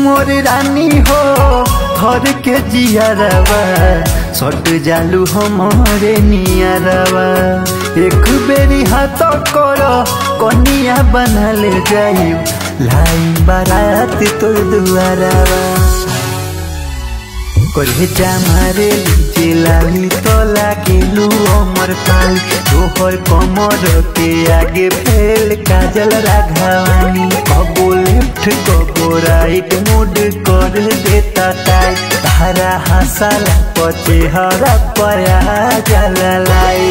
मोर रानी हो घर के जियारवा सट जालू हमारे नियारवा एक बेरी हाथ करो कनिया बना ले जाई लाई बारात तोर दुआरवा करे मारे लाली तो लागेलू अमर काली तोहर कमर के आगे फेल काजल राघवानी कबो लेफ्ट कबो राइट मूड कर देता टाइट तारा हंसाला पचे हरा पया जलाई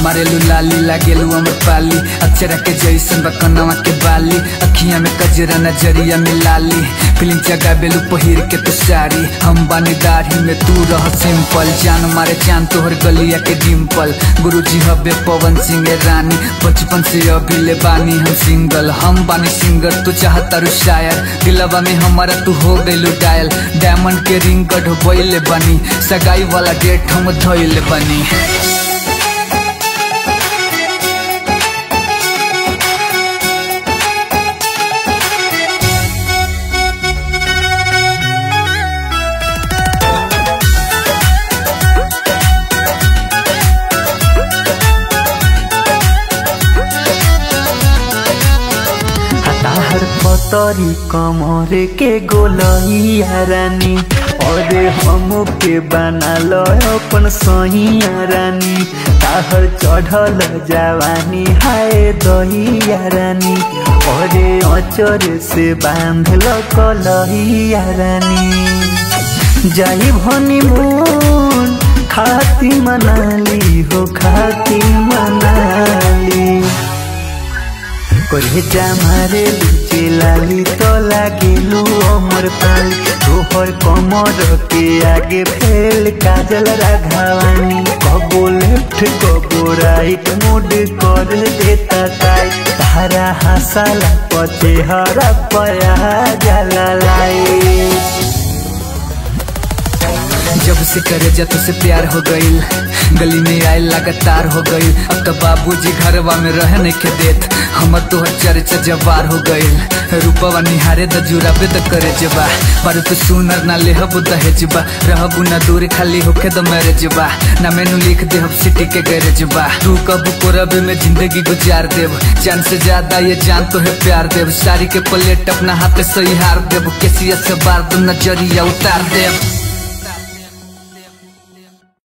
मारेलू लाली लागेलू अमर पाली अक्षरा के जैसन बकनवा के बाली अखियां में कजरा नजरिया में लाली फिल्म जगा बेलू पहिर के तू साड़ी हम बानी दाढ़ी में तू रह सिंपल जान मारे जान तोहर गलिया के डिम्पल गुरुजी हबे पवन सिंह रानी बचपन से अभी ले बानी हम सिंगल हम बानी सिंगर तू चाहता रू शायर दिलवा में हमारा तू हो गइलू डायल डायमंड के रिंग गढ़ बनी सगाई वाला डेट हम धोइले बनी। पतरी कमर के गोलैया रानी और हम के बना लो अपन सहिया रानी ताहर चढ़ल जवानी हाय दहिया रानी और अचर से बांध लो कलहिया रानी जाई हनीमून खाती मनाली हो खाती मनाली करे मारे लाली तो लागेलू अमर पाली तोहर कमर के आगे फेल काजल राघवानी कबो लेफ्ट कबो राइट मूड कर देता टाइट तारा हंसाला पचे हरा पया जलाई जब से करे जा तुझसे प्यार हो गईल गली में आए लगातार हो गईल अब तो बाबूजी घरवा में रह नहीं के देत हमर तोहर चर्चा जवार हो गईल रूपवा निहारे द जुराबे द करे जबा पर तू सुनर ना लेहब दहेजबा रहबू ना दूर खाली होके द मैरेजबा ना मेनू लिख दे हम सिटी के गैरेजबा तू कब कोरबे में जिंदगी गुजार देव जान से ज्यादा ये जान तो है प्यार देव सारी के प्लेट अपना हाथ सही हार देव केसिया से बार दो नजरिया उतार देव।